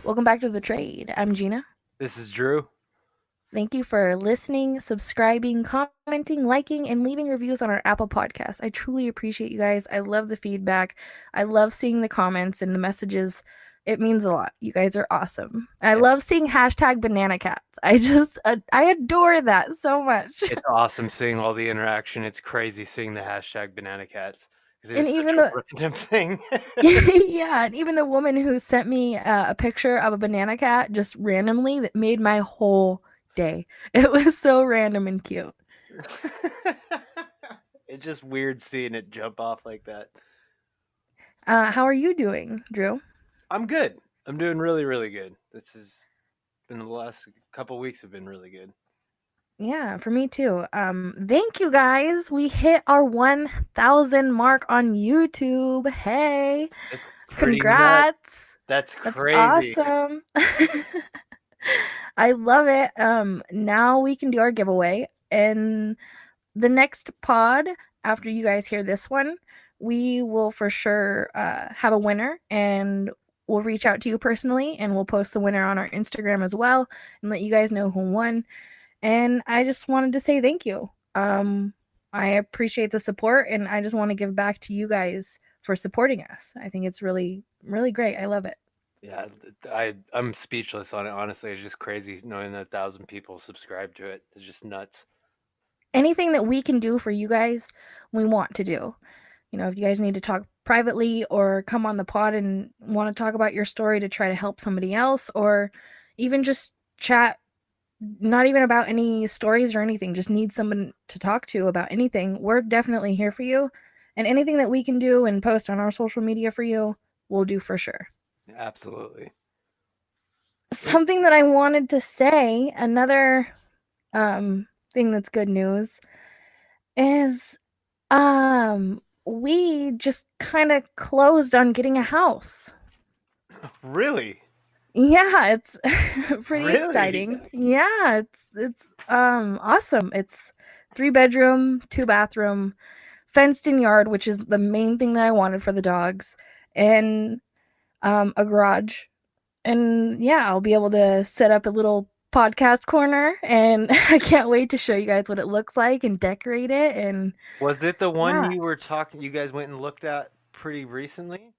Welcome back to The Trade. I'm Gina. This is Drew. Thank you for listening, subscribing, commenting, liking, and leaving reviews on our Apple podcast. I truly appreciate you guys. I love the feedback. I love seeing the comments and the messages. It means a lot. You guys are awesome. I love seeing hashtag banana cats. I adore that so much. It's awesome seeing all the interaction. It's crazy seeing the hashtag banana cats. Because And it is even such a random thing. yeah, and even the woman who sent me a picture of a banana cat just randomly that made my whole day. It was so random and cute. It's just weird seeing it jump off like that. How are you doing, Drew? I'm good. I'm doing really, really good. This has been the last couple weeks have been really good. Yeah, for me too. Thank you guys. We hit our 1,000 mark on YouTube. Hey, It's pretty congrats. nuts. That's crazy. Awesome. I love it. Now we can do our giveaway. And the next pod, after you guys hear this one, we will for sure have a winner, and we'll reach out to you personally, and we'll post the winner on our Instagram as well and let you guys know who won. And I just wanted to say thank you. I appreciate the support, and I just want to give back to you guys for supporting us. I think it's really, really great. I love it. Yeah, I'm speechless on it. Honestly, it's just crazy knowing that 1,000 people subscribe to it. It's just nuts. Anything that we can do for you guys, we want to do. You know, if you guys need to talk privately or come on the pod and want to talk about your story to try to help somebody else, or even just chat, not even about any stories or anything, just need someone to talk to about anything, we're definitely here for you. And anything that we can do and post on our social media for you, we'll do for sure. Absolutely. Something that I wanted to say, another thing that's good news, is we just kind of closed on getting a house. Really? Yeah, it's pretty Really? exciting. Yeah, it's awesome. It's 3-bedroom, 2-bathroom, fenced in yard, which is the main thing that I wanted for the dogs, and a garage. And yeah, I'll be able to set up a little podcast corner, and I can't wait to show you guys what it looks like and decorate it. And Was it the one yeah, you guys went and looked at pretty recently?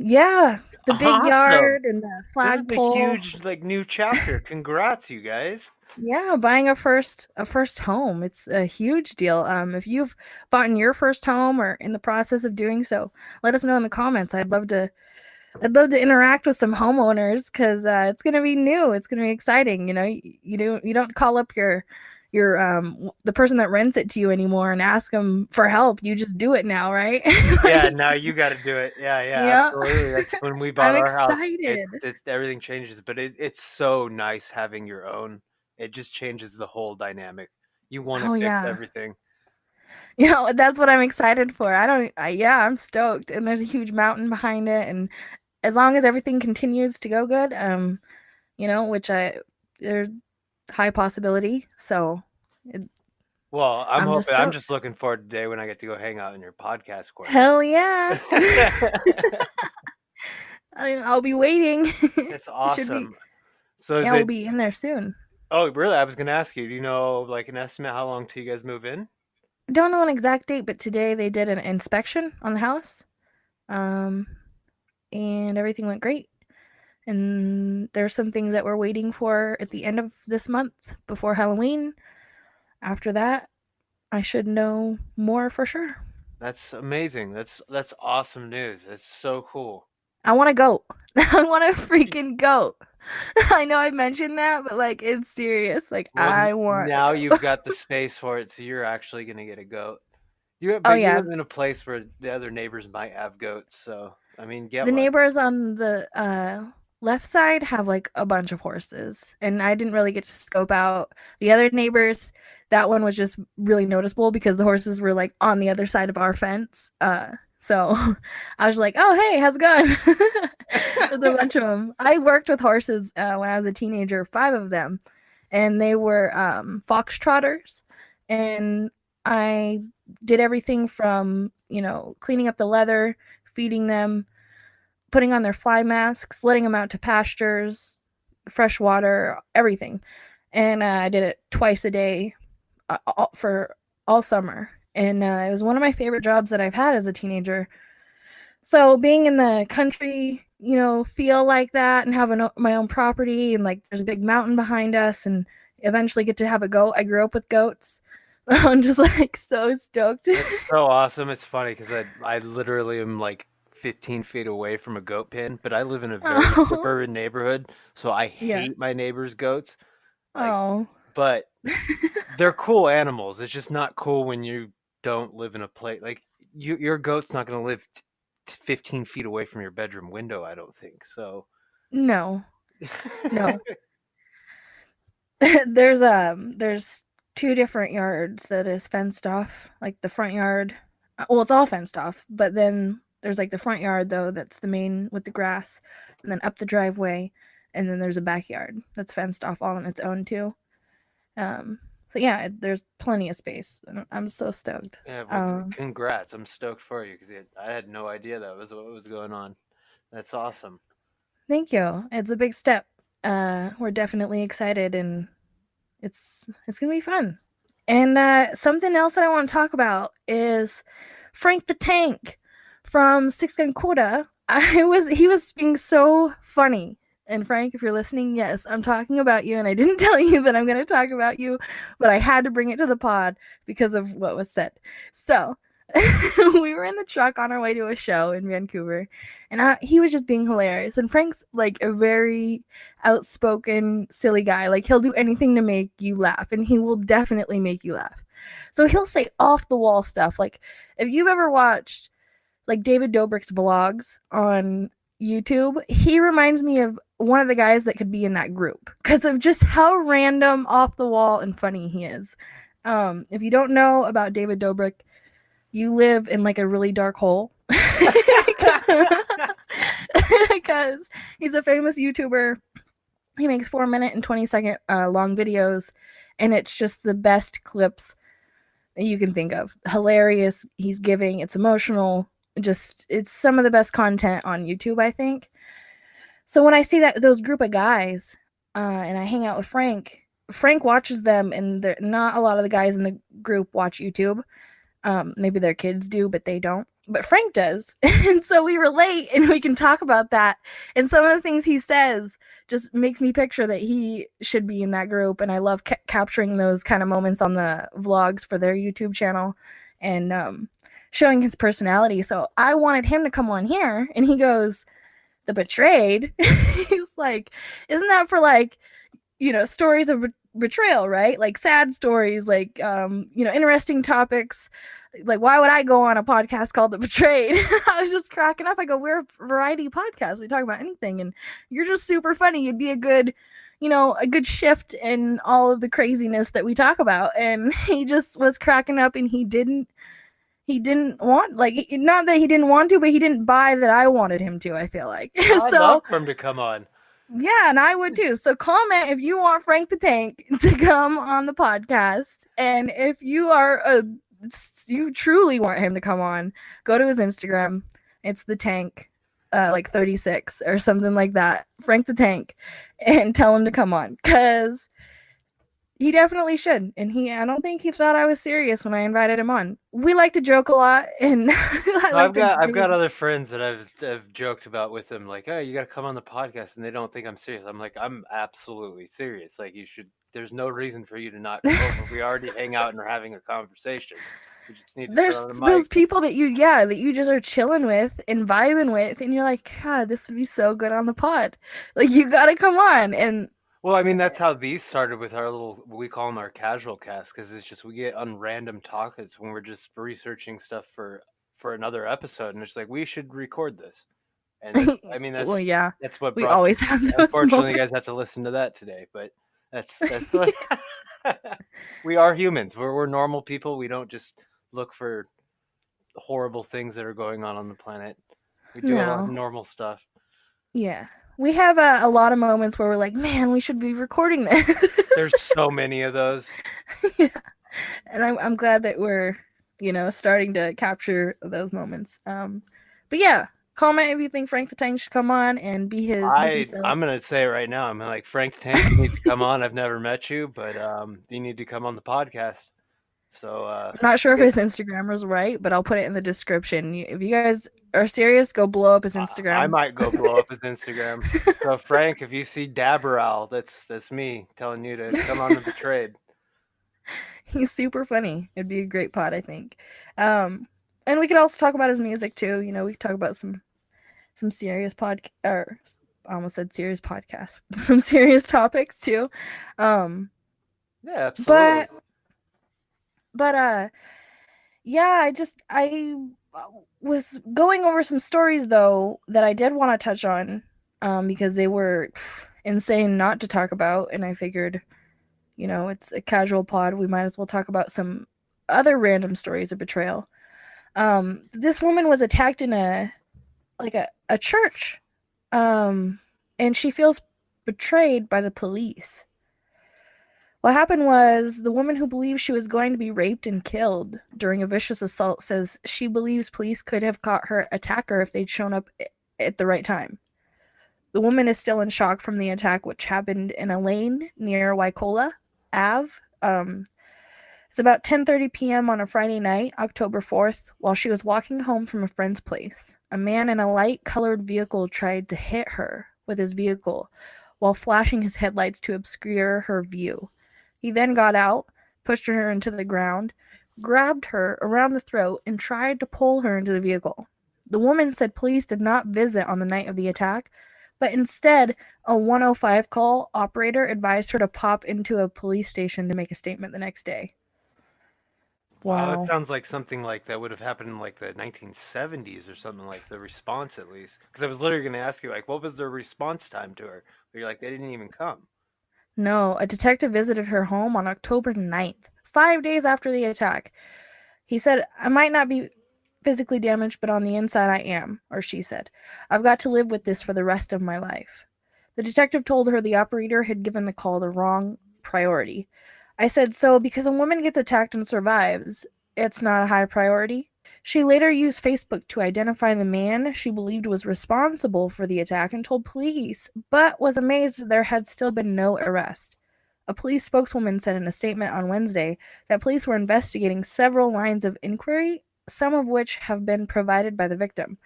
yeah, the big Awesome. yard and the This is the flagpole. huge new chapter. Congrats, you guys. Yeah, buying a first home. It's a huge deal. If you've bought your first home or in the process of doing so, let us know in the comments. I'd love to interact with some homeowners, because it's gonna be new. It's gonna be exciting. You know, you don't call up your the person that rents it to you anymore and ask them for help. You just do it now, right? Yeah, Like, now you got to do it. Yeah, yeah, absolutely. That's when we bought I'm our house. excited. Everything changes, but it's so nice having your own. It just changes the whole dynamic. You want to Oh fix yeah. everything. That's what I'm excited for. Yeah, I'm stoked. And there's a huge mountain behind it. And as long as everything continues to go good, which there's high possibility. So it, Well, I'm just I'm stoked. just looking forward to the day when I get to go hang out in your podcast corner. Hell yeah. I'll be waiting. It's It should be, awesome. So is yeah, we'll it? be in there soon. Oh, really? I was gonna ask you. Do you know like an estimate how long till you guys move in? Don't know an exact date, but today they did an inspection on the house. Um, and everything went great. And there's some things that we're waiting for at the end of this month before Halloween. After that, I should know more for sure. That's amazing. That's awesome news. That's so cool. I want to go. I want to freaking go. I know I mentioned that, but like it's serious. Like Well, I want now to you've go. got the space for it, so you're actually gonna get a goat. Oh But you yeah, live in a place where the other neighbors might have goats, so I mean, get the one. neighbors on the left side have like a bunch of horses, and I didn't really get to scope out the other neighbors. that one was just really noticeable because the horses were like on the other side of our fence. So I was like, "Oh, hey, how's it going?" There's a bunch of them. I worked with horses when I was a teenager, 5 of them, and they were foxtrotters, and I did everything from cleaning up the leather, feeding them, putting on their fly masks, letting them out to pastures, fresh water, everything. And I did it twice a day for all summer. And it was one of my favorite jobs that I've had as a teenager. So being in the country, feel like that and having my own property and like there's a big mountain behind us and eventually get to have a goat. I grew up with goats. I'm just like so stoked. It's so awesome. It's funny because I literally am like 15 feet away from a goat pen, but I live in a very Oh, suburban neighborhood, so I yeah. hate my neighbors' goats. Like, Oh, but they're cool animals. It's just not cool when you don't live in a place like your goat's not going to live 15 feet away from your bedroom window, I don't think. So, no, no. There's two different yards that is fenced off. Like the front yard, well, it's all fenced off, but then there's like the front yard though that's the main with the grass, and then up the driveway, and then there's a backyard that's fenced off all on its own too. Um, so yeah, there's plenty of space, and I'm so stoked. yeah, well, congrats. I'm stoked for you because I had no idea that was what was going on. That's awesome. Thank you. It's a big step. We're definitely excited, and it's gonna be fun. And something else that I want to talk about is Frank the Tank from Six Gun Quota. He was being so funny. And Frank, if you're listening, yes, I'm talking about you, and I didn't tell you that I'm going to talk about you, but I had to bring it to the pod because of what was said. So we were in the truck on our way to a show in Vancouver, and he was just being hilarious. And Frank's like a very outspoken, silly guy. Like he'll do anything to make you laugh, and he will definitely make you laugh. So he'll say off the wall stuff. Like if you've ever watched like David Dobrik's vlogs on YouTube, he reminds me of one of the guys that could be in that group because of just how random, off the wall, and funny he is. If you don't know about David Dobrik, you live in like a really dark hole because he's a famous YouTuber. He makes 4 minute and 20-second long videos, and it's just the best clips that you can think of. Hilarious. He's giving. It's emotional. Just it's some of the best content on YouTube, I think. So when I see that those group of guys, and I hang out with Frank, Frank watches them, and they're not a lot of the guys in the group watch YouTube. Maybe their kids do, but they don't. But Frank does. And so we relate and we can talk about that. And some of the things he says just makes me picture that he should be in that group. And I love capturing those kind of moments on the vlogs for their YouTube channel and showing his personality. So I wanted him to come on here, and he goes, "The Betrayed." He's like, "Isn't that for like, stories of betrayal, right? Like sad stories, like interesting topics. Like why would I go on a podcast called The Betrayed?" I was just cracking up. I go, "We're a variety podcast. We talk about anything, and you're just super funny. You'd be a good shift in all of the craziness that we talk about." And he just was cracking up, and he didn't want, like, not that he didn't want to, but he didn't buy that I wanted him to, I feel like. I'd love So for him to come on. yeah, and I would too. So comment if you want Frank the Tank to come on the podcast, and if you truly want him to come on, go to his Instagram. It's the Tank, like 36 or something like that. Frank the Tank, and tell him to come on because he definitely should. And I don't think he thought I was serious when I invited him on. We like to joke a lot, and I No, like to. I've got other friends that I've joked about with them, like, "Oh, you got to come on the podcast," and they don't think I'm serious. I'm like, I'm absolutely serious. Like, you should. There's no reason for you to not come over. We already hang out and are having a conversation. We just need to turn There's on the those mic. people that you just are chilling with and vibing with, and you're like, God, this would be so good on the pod. Like you gotta come on. And Well, I mean, that's how these started with our little, we call them our casual cast, because it's just we get on random topics when we're just researching stuff for another episode, and it's like we should record this. And that's, I mean, well, yeah, that's what we brought. always have those Unfortunately, you moments. guys have to listen to that today, but That's what we are humans. We're normal people. We don't just look for horrible things that are going on the planet. We do a lot of No. normal stuff. Yeah. We have a lot of moments where we're like, man, we should be recording this. There's so many of those. Yeah. And I'm glad that we're, starting to capture those moments. But yeah, comment if you think Frank the Tank should come on and be his beefy self. I'm gonna say it right now. I'm like, Frank the Tank, you need to come on. I've never met you, but you need to come on the podcast. So I'm not sure if it, his Instagram is right, but I'll put it in the description. If you guys are serious, go blow up his I Instagram. might go blow up his Instagram. So Frank, if you see Daberal, that's me telling you to come on the Betrayed. He's super funny. It'd be a great pod, I think. And we could also talk about his music too. We could talk about some serious or I almost said serious podcast, some serious topics too. Yeah, absolutely. But yeah, I was going over some stories though that I did want to touch on, because they were insane not to talk about, and I figured, it's a casual pod. We might as well talk about some other random stories of betrayal. This woman was attacked in a church, and she feels betrayed by the police. What happened was the woman who believes she was going to be raped and killed during a vicious assault says she believes police could have caught her attacker if they'd shown up at the right time. The woman is still in shock from the attack, which happened in a lane near Waikola Ave. It's about 10:30 p.m. on a Friday night, October 4th, while she was walking home from a friend's place. A man in a light-colored vehicle tried to hit her with his vehicle while flashing his headlights to obscure her view. He then got out, pushed her into the ground, grabbed her around the throat, and tried to pull her into the vehicle. The woman said police did not visit on the night of the attack, but instead, a 105 call operator advised her to pop into a police station to make a statement the next day. Wow, that Wow. sounds like something like that would have happened in like the 1970s or something, like the response at least. Because I was literally going to ask you, like, what was their response time to her? But you're like, they didn't even come. No, a detective visited her home on October 9th, 5 days after the attack. He said, I might not be physically damaged, but on the inside I am, or she said. I've got to live with this for the rest of my life. The detective told her the operator had given the call the wrong priority. I said, so because a woman gets attacked and survives, it's not a high priority? She later used Facebook to identify the man she believed was responsible for the attack and told police, but was amazed there had still been no arrest. A police spokeswoman said in a statement on Wednesday that police were investigating several lines of inquiry, some of which have been provided by the victim.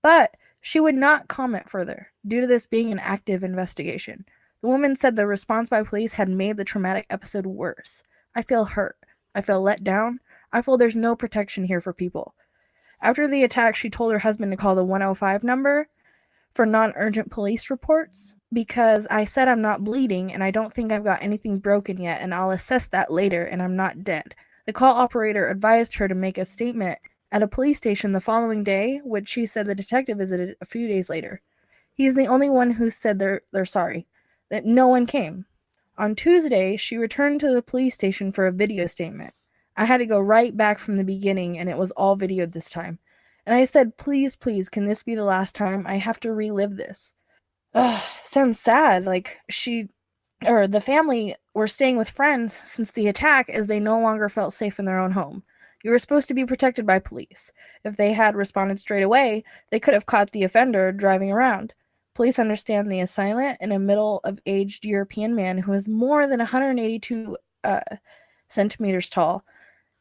But she would not comment further, due to this being an active investigation. The woman said the response by police had made the traumatic episode worse. I feel hurt. I feel let down. I feel there's no protection here for people. After the attack, she told her husband to call the 105 number for non-urgent police reports because I said I'm not bleeding and I don't think I've got anything broken yet, and I'll assess that later, and I'm not dead. The call operator advised her to make a statement at a police station the following day, which she said the detective visited a few days later. He's the only one who said they're sorry, that no one came. On Tuesday, she returned to the police station for a video statement. I had to go right back from the beginning, and it was all videoed this time. And I said, please, please, can this be the last time? I have to relive this. Ugh, sounds sad. Like, the family were staying with friends since the attack as they no longer felt safe in their own home. You were supposed to be protected by police. If they had responded straight away, they could have caught the offender driving around. Police understand the assailant, and a middle-aged European man who is more than 182 centimeters tall.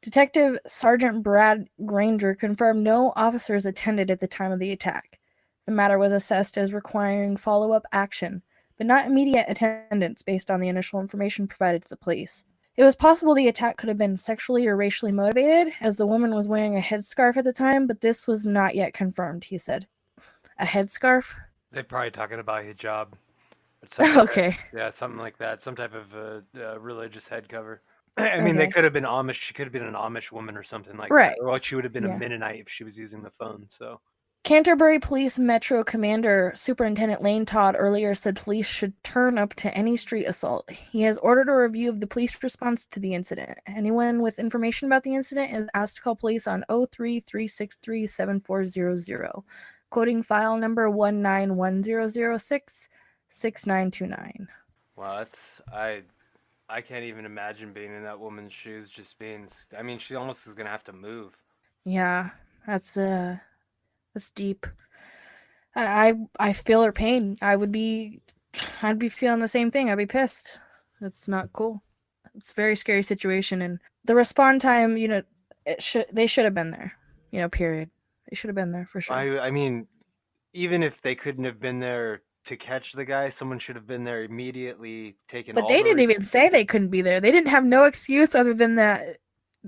Detective Sergeant Brad Granger confirmed no officers attended at the time of the attack. The matter was assessed as requiring follow-up action, but not immediate attendance based on the initial information provided to the police. It was possible the attack could have been sexually or racially motivated, as the woman was wearing a headscarf at the time, but this was not yet confirmed, he said. A headscarf? They're probably talking about hijab or something. Okay. Yeah, something like that. Some type of religious head cover. I mean, they Okay. could have been Amish. She could have been an Amish woman or something like that. Right. Or she would have been a Yeah. Mennonite if she was using the phone. So Canterbury Police Metro Commander Superintendent Lane Todd earlier said police should turn up to any street assault. He has ordered a review of the police response to the incident. Anyone with information about the incident is asked to call police on 03-363-7400, quoting file number 191006-6929. Wow, I can't even imagine being in that woman's shoes. Just being, I mean, she almost is gonna have to move. Yeah, that's deep. I feel her pain. I'd be feeling the same thing. I'd be pissed. It's not cool. It's a very scary situation, and the respawn time, they should have been there. Period. They should have been there for sure. I mean, even if they couldn't have been there to catch the guy, someone should have been there immediately, taken But all they the didn't even say they couldn't be there. They didn't have no excuse other than that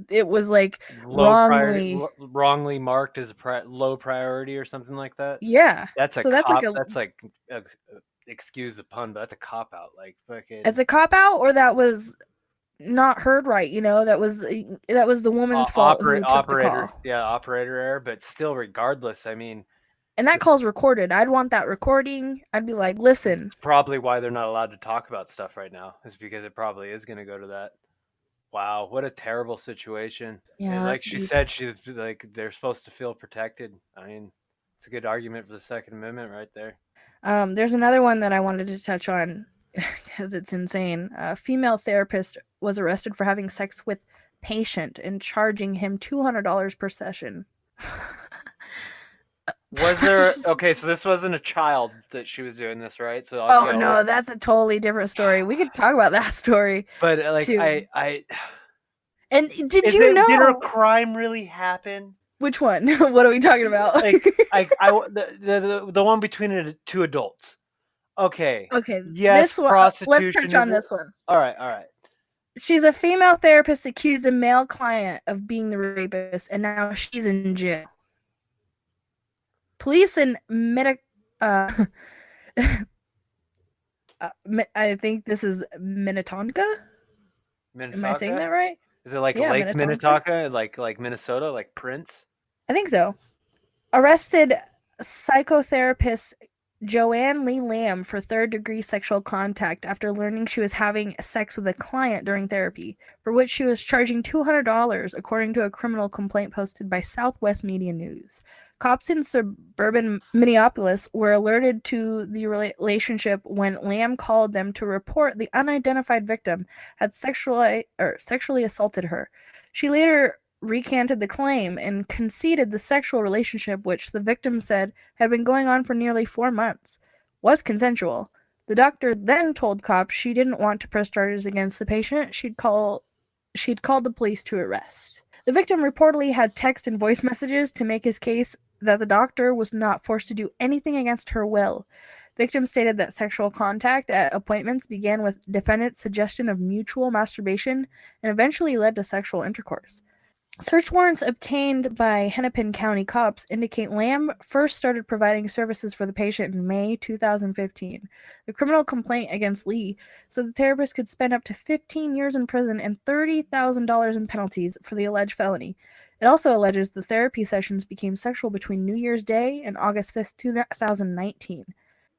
it was like low priority, wrongly. wrongly marked as a low priority or something like that. Yeah. That's a So that's like cop. a That's like, excuse the pun, but that's a cop out. Like as fucking a cop out, or that was not heard right. That was the woman's fault who took the operator, call. yeah, operator error. But still, regardless, I mean, And that call's recorded. I'd want that recording. I'd be like, listen. it's probably why they're not allowed to talk about stuff right now. Is because it probably is going to go to that. Wow, what a terrible situation. And Yeah, like that's she deep. said, she's like they're supposed to feel protected. I mean, it's a good argument for the Second Amendment right there. There's another one that I wanted to touch on because it's insane. A female therapist was arrested for having sex with patient and charging him $200 per session. Was there okay? So this wasn't a child that she was doing this, right? So Oh no, that's a totally different story. We could talk about that story but like too. I And did you did a know crime really happen? which one? What are we talking about? Like the one between two adults. Okay, Okay, yes, this one. Let's touch prostitution on is this one. all right. She's a female therapist accused a male client of being the rapist, and now she's in jail. Police in uh, I think this is Minnetonka. Am I saying Minnetonka? that right? Is it like Yeah, Lake Minnetonka. Minnetonka, like Minnesota, like Prince? I think so. Arrested psychotherapist Joanne Lee Lamb for third-degree sexual contact after learning she was having sex with a client during therapy, for which she was charging $200, according to a criminal complaint posted by Southwest Media News. Cops in suburban Minneapolis were alerted to the relationship when Lamb called them to report the unidentified victim had sexually assaulted her. She later recanted the claim and conceded the sexual relationship, which the victim said had been going on for nearly 4 months, was consensual. The doctor then told cops she didn't want to press charges against the patient. She'd called the police to arrest. The victim reportedly had text and voice messages to make his case that the doctor was not forced to do anything against her will. Victim stated that sexual contact at appointments began with defendant's suggestion of mutual masturbation and eventually led to sexual intercourse. Search warrants obtained by Hennepin County cops indicate Lamb first started providing services for the patient in May 2015. The criminal complaint against Lee said the therapist could spend up to 15 years in prison and $30,000 in penalties for the alleged felony. It also alleges the therapy sessions became sexual between New Year's Day and August 5th, 2019.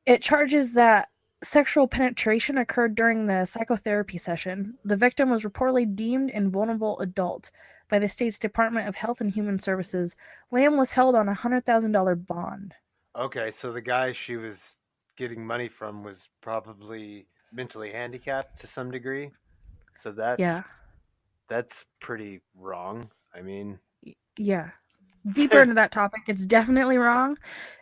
It charges that sexual penetration occurred during the psychotherapy session. The victim was reportedly deemed an vulnerable adult by the state's Department of Health and Human Services. Lamb was held on a $100,000 bond. Okay, so the guy she was getting money from was probably mentally handicapped to some degree. So Yeah. that's pretty wrong. I mean, Yeah. Deeper into that topic, it's definitely wrong.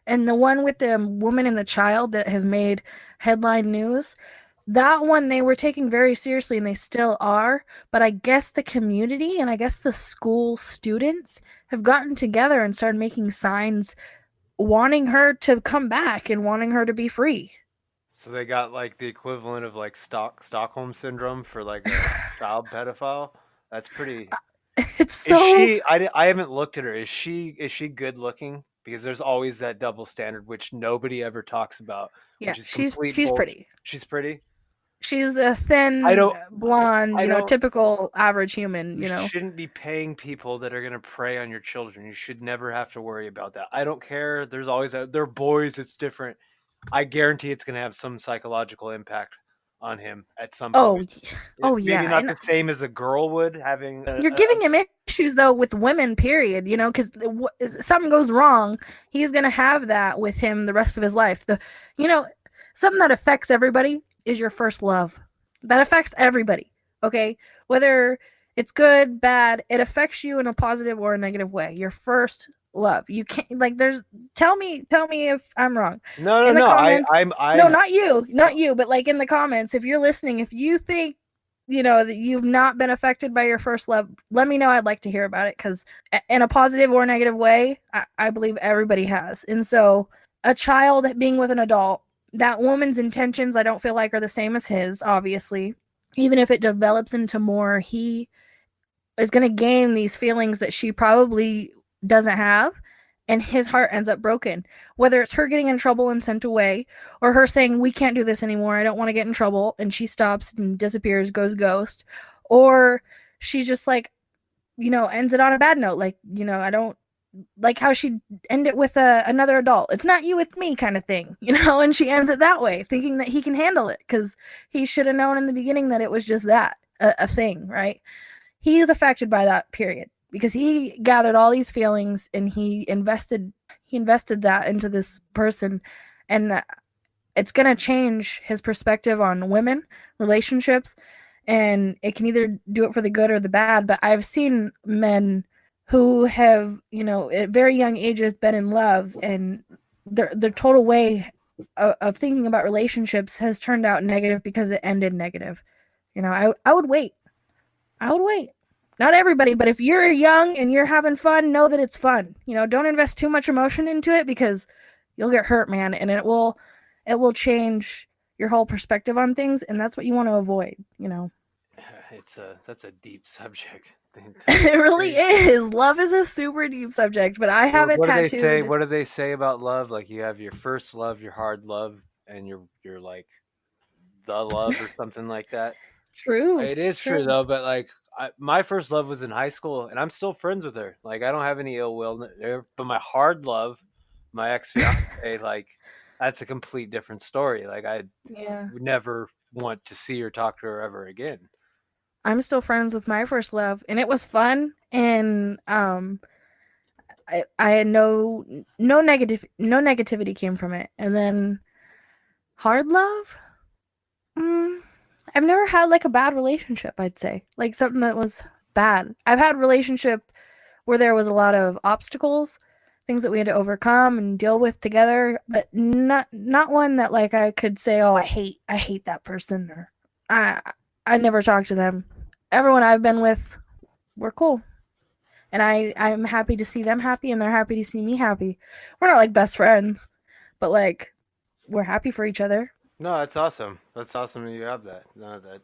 And the one with the woman and the child that has made headline news, that one they were taking very seriously and they still are. But I guess the community and I guess the school students have gotten together and started making signs wanting her to come back and wanting her to be free. so they got like the equivalent of like Stockholm syndrome for like a child pedophile. That's pretty. It's Is so. she? I haven't looked at her. Is she good looking? Because there's always that double standard which nobody ever talks about, Yeah, which is she's complete she's bullshit. pretty. She's pretty. She's a thin, I don't. blonde, I don't. typical average human, You shouldn't be paying people that are going to prey on your children. You should never have to worry about that. I don't care. There's always they're boys. It's different. I guarantee it's going to have some psychological impact on him at some Oh, point. oh Maybe yeah. not And the same as a girl would having you're giving him issues though with women, period, because something goes wrong, he's going to have that with him the rest of his life. You know, something that affects everybody is your first love. That affects everybody, okay? Whether it's good, bad, it affects you in a positive or a negative way. Your first love. You can't tell me if I'm wrong. No, no, In the no. comments. No, I'm. not you. Not you, but like in the comments, if you're listening, if you think that you've not been affected by your first love, let me know. I'd like to hear about it, because in a positive or negative way, I believe everybody has. And so a child being with an adult, that woman's intentions I don't feel like are the same as his, obviously. Even if it develops into more, he is going to gain these feelings that she probably doesn't have, and his heart ends up broken. Whether it's her getting in trouble and sent away, or her saying, we can't do this anymore, I don't want to get in trouble, and she stops and disappears, goes ghost, or she's just like, ends it on a bad note, like, I don't like how she end it with another adult. It's not you, it's me kind of thing, and she ends it that way, thinking that he can handle it, because he should have known in the beginning that it was just that, a thing, right? He is affected by that, period, because he gathered all these feelings and he invested that into this person, and it's going to change his perspective on women, relationships, and it can either do it for the good or the bad. But I've seen men who have, at very young ages been in love, and their total way of thinking about relationships has turned out negative because it ended negative. I would wait. I would wait. Not everybody, but if you're young and you're having fun, know that it's fun. Don't invest too much emotion into it, because you'll get hurt, man, and it will change your whole perspective on things, and that's what you want to avoid. That's a deep subject. It really is. Love is a super deep subject, but I have it What do they say? tattooed. What do they say about love? Like you have your first love, your hard love, and you're like the love or something like that. True. It is true True. though, but like my first love was in high school, and I'm still friends with her. Like I don't have any ill will there. But my hard love, my ex fiance, like that's a complete different story. Like I Yeah. would never want to see or talk to her ever again. I'm still friends with my first love, and it was fun, and I had no negativity came from it. And then hard love, mm, I've never had like a bad relationship, I'd say. Like something that was bad. I've had relationship where there was a lot of obstacles, things that we had to overcome and deal with together, but not one that like I could say, "Oh, I hate that person," or I never talked to them. Everyone I've been with, we're cool. And I'm happy to see them happy, and they're happy to see me happy. We're not like best friends, but like we're happy for each other. No, that's awesome. That's awesome that you have that. No, that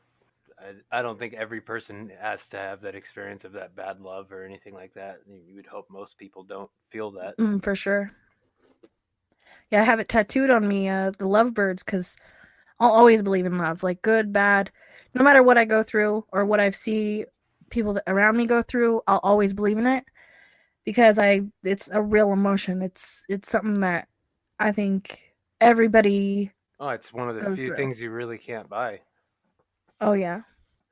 I don't think every person has to have that experience of that bad love or anything like that. You would hope most people don't feel that. For sure. Yeah, I have it tattooed on me, the lovebirds, because I'll always believe in love, like good, bad, no matter what I go through or what I see people around me go through. I'll always believe in it, because it's a real emotion. It's something that I think everybody Oh, it's one of the goes few through. things you really can't buy. Oh yeah,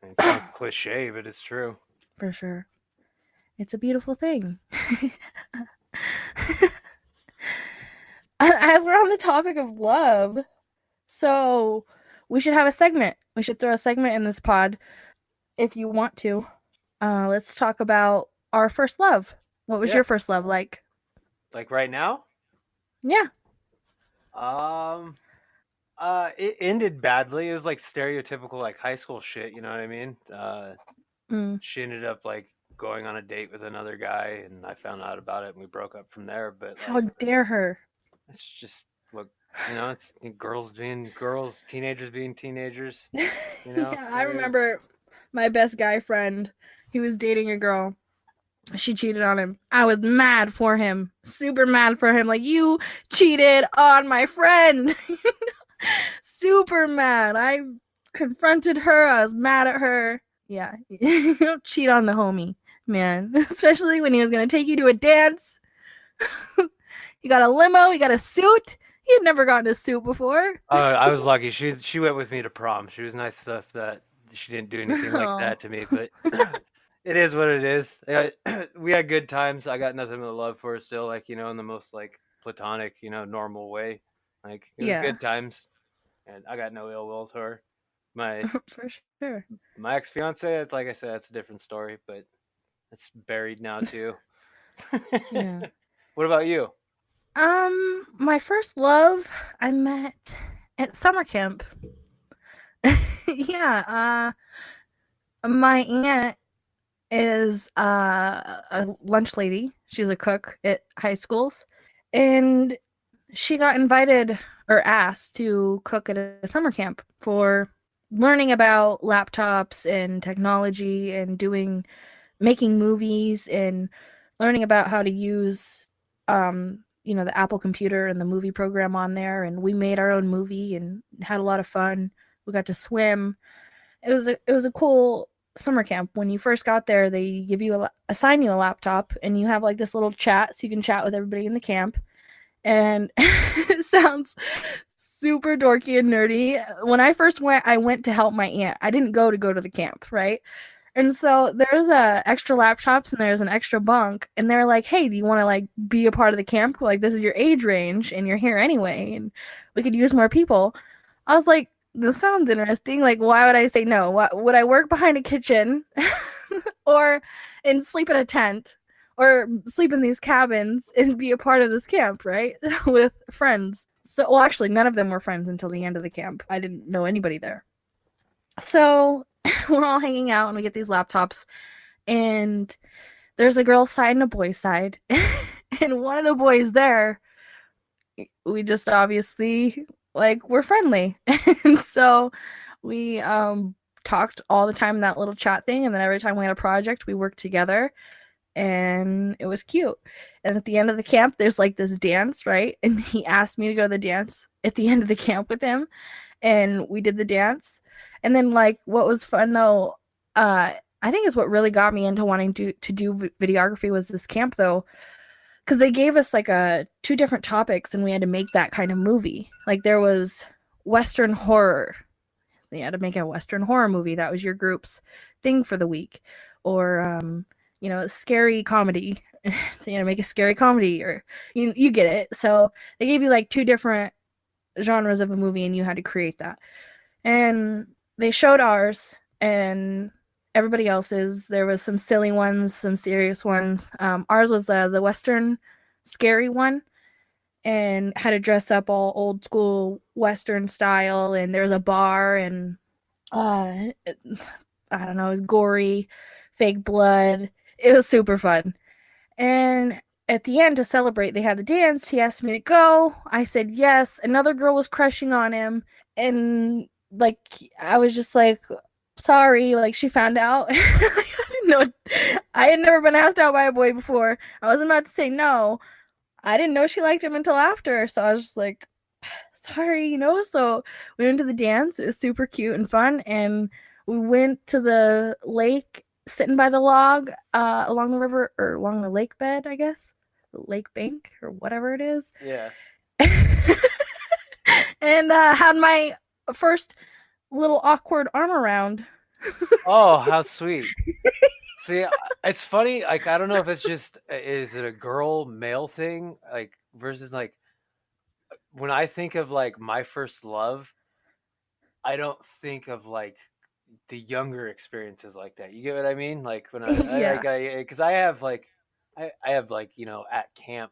And it sounds cliche, but it's true. for sure. It's a beautiful thing. As we're on the topic of love, so we should have a segment. We should throw a segment in this pod if you want to. Let's talk about our first love. What was Yeah. your first love like? Like right now? Yeah. Um it ended badly. It was like stereotypical like high school shit, you know what I mean? Mm. She ended up like going on a date with another guy and I found out about it and we broke up from there, but How like dare her? it's just what it's girls being girls, teenagers being teenagers, you know? Yeah, I remember my best guy friend. He was dating a girl. She cheated on him. I was mad for him. Super mad for him. Like, you cheated on my friend. Super mad. confronted her. I was mad at her. Yeah, you don't cheat on the homie, man. Especially when he was gonna take you to a dance. He got a limo. He got a suit. He had never gotten a suit before. I was lucky. She went with me to prom. She was nice enough that she didn't do anything like Oh, that to me, but it is what it is. We had good times. I got nothing but love for her still, like, in the most like platonic, normal way. Like it was yeah, good times, and I got no ill will to her. My for sure. my ex fiance, it's like I said, that's a different story, but it's buried now too. Yeah. What about you? My first love I met at summer camp. Yeah, my aunt is a lunch lady. She's a cook at high schools, and she got invited or asked to cook at a summer camp for learning about laptops and technology and making movies and learning about how to use the Apple computer and the movie program on there, and we made our own movie and had a lot of fun. We got to swim. It was a cool summer camp. When you first got there, they assign you a laptop, and you have like this little chat so you can chat with everybody in the camp. And it sounds super dorky and nerdy. When I first went, I went to help my aunt. I didn't go to the camp, right? And so there's extra laptops and there's an extra bunk, and they're like, "Hey, do you want to like be a part of the camp? Like this is your age range and you're here anyway and we could use more people." I was like, "This sounds interesting. Like why would I say no? What would I work behind a kitchen or and sleep in a tent or sleep in these cabins and be a part of this camp, right? With friends." So, well, actually, none of them were friends until the end of the camp. I didn't know anybody there. So we're all hanging out and we get these laptops, and there's a girl's side and a boy's side. And one of the boys there, we just obviously like we're friendly. And so we talked all the time in that little chat thing, and then every time we had a project we worked together, and it was cute. And at the end of the camp there's like this dance, right? And he asked me to go to the dance at the end of the camp with him, and we did the dance. And then like what was fun though, I think is what really got me into wanting to do videography was this camp though, because they gave us like two different topics and we had to make that kind of movie. Like there was Western horror. They had to make a Western horror movie. That was your group's thing for the week. Or scary comedy. So, make a scary comedy, or you get it. So they gave you like two different genres of a movie and you had to create that. And they showed ours and everybody else's. There was some silly ones, some serious ones. Ours was the Western scary one, and had to dress up all old school Western style. And there was a bar, and I don't know, it was gory, fake blood. It was super fun. And at the end, to celebrate, they had the dance. He asked me to go. I said yes. Another girl was crushing on him, and like I was just like, sorry. Like she found out. I didn't know. I had never been asked out by a boy before. I wasn't about to say no. I didn't know she liked him until after. So I was just like, sorry. So we went to the dance. It was super cute and fun, and we went to the lake, sitting by the log, along the river or along the lake bed, I guess, the lake bank or whatever it is. Yeah. And had my first little awkward arm around. Oh, how sweet. See, it's funny. Like, I don't know if it's just is it a girl male thing, like versus like when I think of like my first love, I don't think of like the younger experiences like that. You get what I mean? Like when I Yeah. like because I have like I have like at camp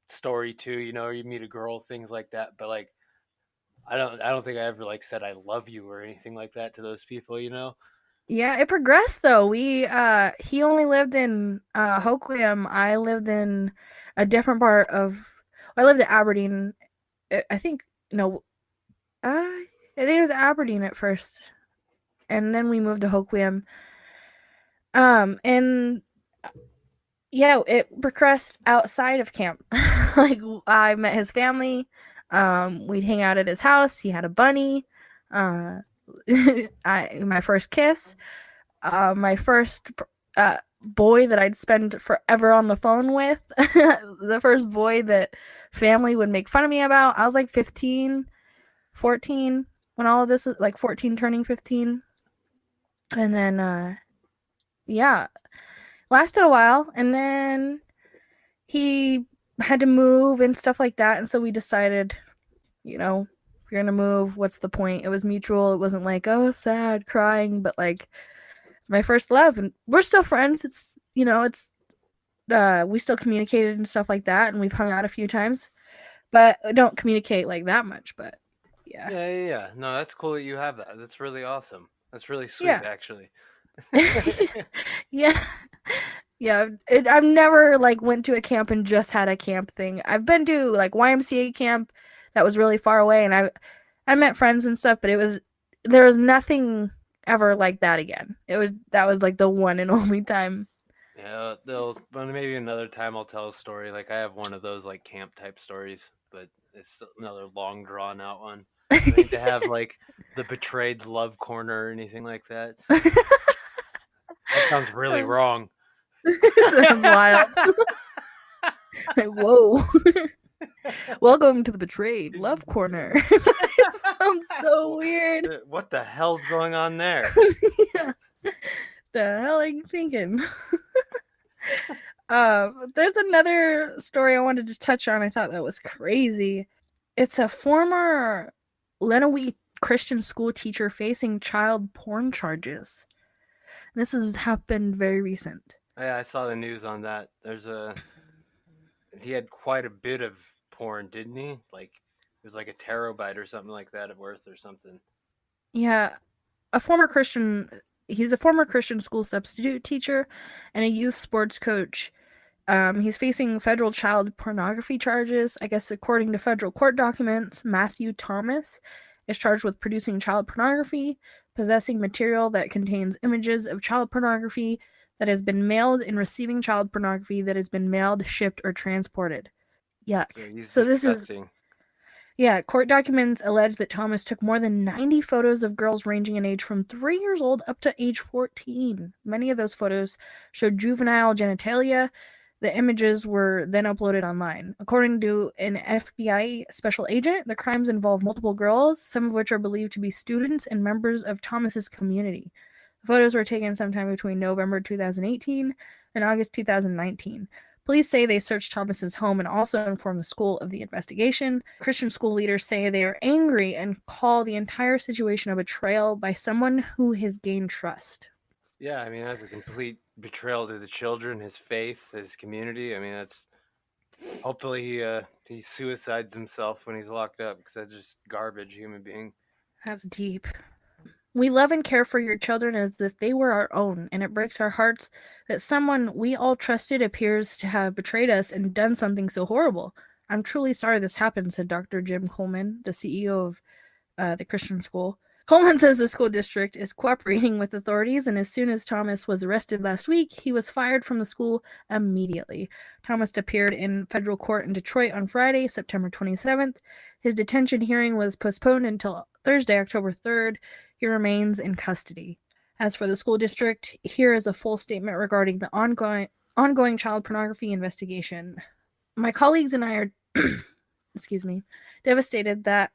story too. You meet a girl, things like that. But like I don't think I ever like said I love you or anything like that to those people. Yeah, it progressed though. He only lived in Hoquiam. I lived in a different part of I lived in Aberdeen. I think no, I think it was Aberdeen at first, and then we moved to Hoquiam. And yeah, it progressed outside of camp. Like I met his family. We'd hang out at his house. He had a bunny. My first kiss, my first boy that I'd spend forever on the phone with, the first boy that family would make fun of me about. I was like 15, 14 when all of this was like 14 turning 15. And then, yeah, lasted a while. And then he had to move and stuff like that. And so we decided, you know, if you're going to move, what's the point? It was mutual. It wasn't like, oh, sad, crying, but like, it's my first love. And we're still friends. It's, we still communicated and stuff like that. And we've hung out a few times, but don't communicate like that much. But yeah. Yeah. No, that's cool that you have that. That's really awesome. That's really sweet, Yeah. actually. Yeah. Yeah, I've never like went to a camp and just had a camp thing. I've been to like YMCA camp that was really far away, and I met friends and stuff, but there was nothing ever like that again. That was like the one and only time. Yeah, maybe another time I'll tell a story. Like I have one of those like camp type stories, but it's another long drawn out one. I think to have like the betrayed love corner or anything like that. That sounds really wrong. Sounds wild. Like, whoa. Welcome to the betrayed love corner. It sounds so weird. What the hell's going on there? Yeah. The hell are you thinking? There's another story I wanted to touch on. I thought that was crazy. It's a former Lenawee Christian school teacher facing child porn charges. This has happened very recent. Yeah, I saw the news on that. He had quite a bit of porn, didn't he? Like it was like a terabyte or something like that at worth or something. Yeah, he's a former Christian school substitute teacher and a youth sports coach. He's facing federal child pornography charges. I guess according to federal court documents, Matthew Thomas is charged with producing child pornography, possessing material that contains images of child pornography that has been mailed, and receiving child pornography that has been mailed, shipped, or transported. Yuck. So he's So disgusting. court documents allege that Thomas took more than 90 photos of girls ranging in age from 3 years old up to age 14. Many of those photos showed juvenile genitalia. The images were then uploaded online. According to an FBI special agent, the crimes involve multiple girls, some of which are believed to be students and members of Thomas's community. The photos were taken sometime between November 2018 and August 2019. Police say they searched Thomas's home and also informed the school of the investigation. Christian school leaders say they are angry and call the entire situation a betrayal by someone who has gained trust. Yeah, I mean that's a complete betrayal to the children, his faith, his community. I mean that's hopefully he suicides himself when he's locked up because that's just garbage human being. That's deep. We love and care for your children as if they were our own, and it breaks our hearts that someone we all trusted appears to have betrayed us and done something so horrible. I'm truly sorry this happened, said Dr. Jim Coleman, the CEO of the Christian school. Coleman says the school district is cooperating with authorities, and as soon as Thomas was arrested last week, he was fired from the school immediately. Thomas appeared in federal court in Detroit on Friday, September 27th. His detention hearing was postponed until Thursday, October 3rd. He remains in custody. As for the school district, here is a full statement regarding the ongoing child pornography investigation. My colleagues and I are devastated that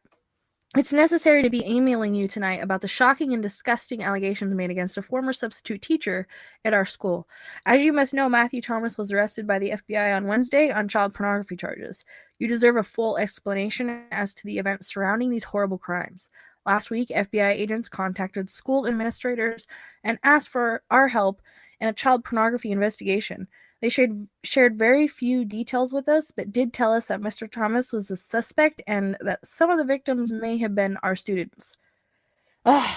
it's necessary to be emailing you tonight about the shocking and disgusting allegations made against a former substitute teacher at our school. As you must know, Matthew Thomas was arrested by the FBI on Wednesday on child pornography charges. You deserve a full explanation as to the events surrounding these horrible crimes. Last week, FBI agents contacted school administrators and asked for our help in a child pornography investigation. They shared very few details with us, but did tell us that Mr. Thomas was the suspect and that some of the victims may have been our students.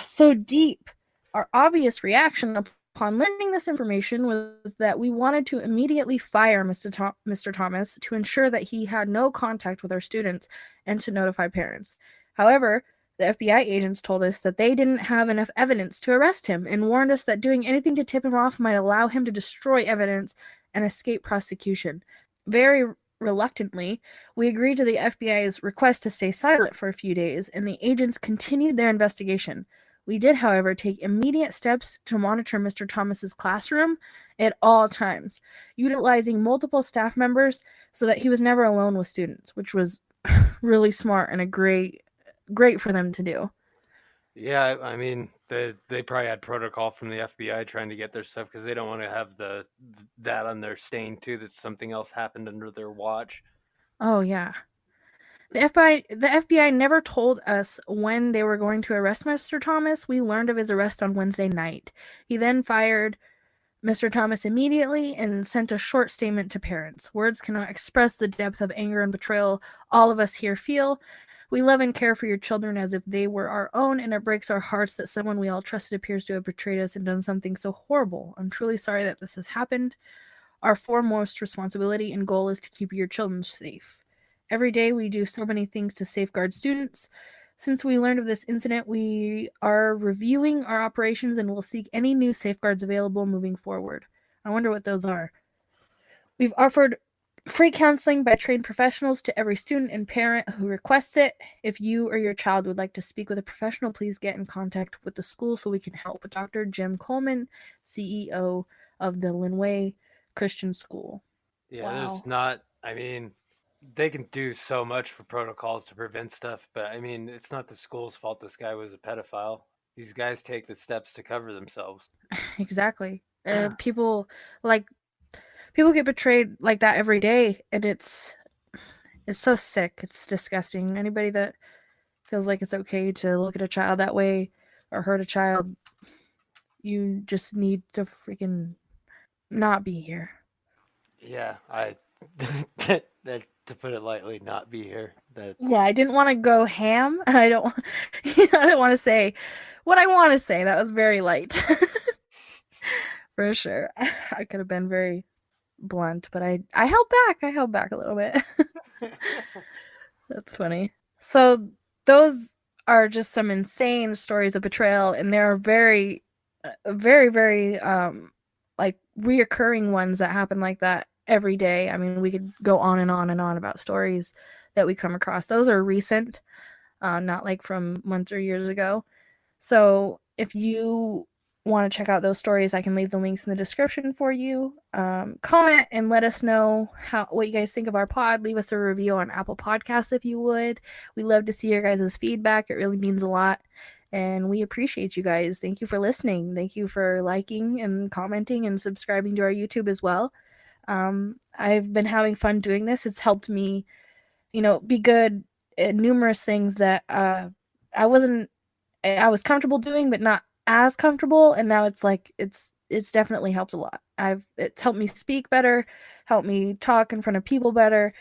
So deep. Our obvious reaction upon learning this information was that we wanted to immediately fire Mr. Thomas to ensure that he had no contact with our students and to notify parents. However, the FBI agents told us that they didn't have enough evidence to arrest him and warned us that doing anything to tip him off might allow him to destroy evidence and escape prosecution. Very reluctantly, we agreed to the FBI's request to stay silent for a few days, and the agents continued their investigation. We did, however, take immediate steps to monitor Mr. Thomas's classroom at all times, utilizing multiple staff members so that he was never alone with students, which was really smart and a great for them to do. Yeah, I mean, they probably had protocol from the FBI trying to get their stuff because they don't want to have that on their stain too. That something else happened under their watch. Oh yeah. The FBI never told us when they were going to arrest Mr. Thomas. We learned of his arrest on Wednesday night. He then fired Mr. Thomas immediately and sent a short statement to parents. Words cannot express the depth of anger and betrayal all of us here feel. We love and care for your children as if they were our own, and it breaks our hearts that someone we all trusted appears to have betrayed us and done something so horrible. I'm truly sorry that this has happened. Our foremost responsibility and goal is to keep your children safe. Every day we do so many things to safeguard students. Since we learned of this incident, we are reviewing our operations and will seek any new safeguards available moving forward. I wonder what those are. We've offered free counseling by trained professionals to every student and parent who requests it. If you or your child would like to speak with a professional, please get in contact with the school so we can help. Dr. Jim Coleman, CEO of the Linway Christian School. Yeah, Wow. there's not. I mean, they can do so much for protocols to prevent stuff, but I mean, it's not the school's fault this guy was a pedophile. These guys take the steps to cover themselves. Exactly. People like people get betrayed like that every day, and it's so sick. It's disgusting. Anybody that feels like it's okay to look at a child that way or hurt a child, you just need to freaking not be here. Yeah, I that to put it lightly, not be here. That Yeah, I didn't want to go ham. I don't. I didn't want to say what I want to say. That was very light, for sure. I could have been very blunt, but I held back. I held back a little bit. That's funny. So those are just some insane stories of betrayal, and there are very like reoccurring ones that happen like that every day. I mean, we could go on and on and on about stories that we come across. Those are recent, not like from months or years ago. So if you want to check out those stories, I can leave the links in the description for you. Comment and let us know what you guys think of our pod. Leave us a review on Apple Podcasts if you would. We love to see your guys' feedback. It really means a lot. And we appreciate you guys. Thank you for listening. Thank you for liking and commenting and subscribing to our YouTube as well. I've been having fun doing this. It's helped me, be good at numerous things that I was comfortable doing, but not as comfortable. And now it's like it's definitely helped a lot. It's helped me speak better, helped me talk in front of people better.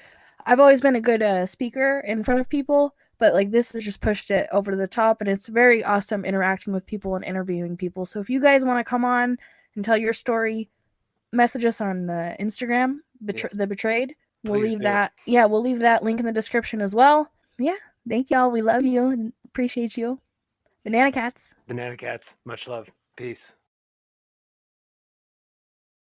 I've always been a good speaker in front of people, but like this has just pushed it over the top, and it's very awesome interacting with people and interviewing people. So if you guys want to come on and tell your story, message us on Instagram, yes, the betrayed. We'll please leave do. that. Yeah, we'll leave that link in the description as well. Yeah, thank y'all. We love you and appreciate you. Banana cats. Banana cats, much love. Peace.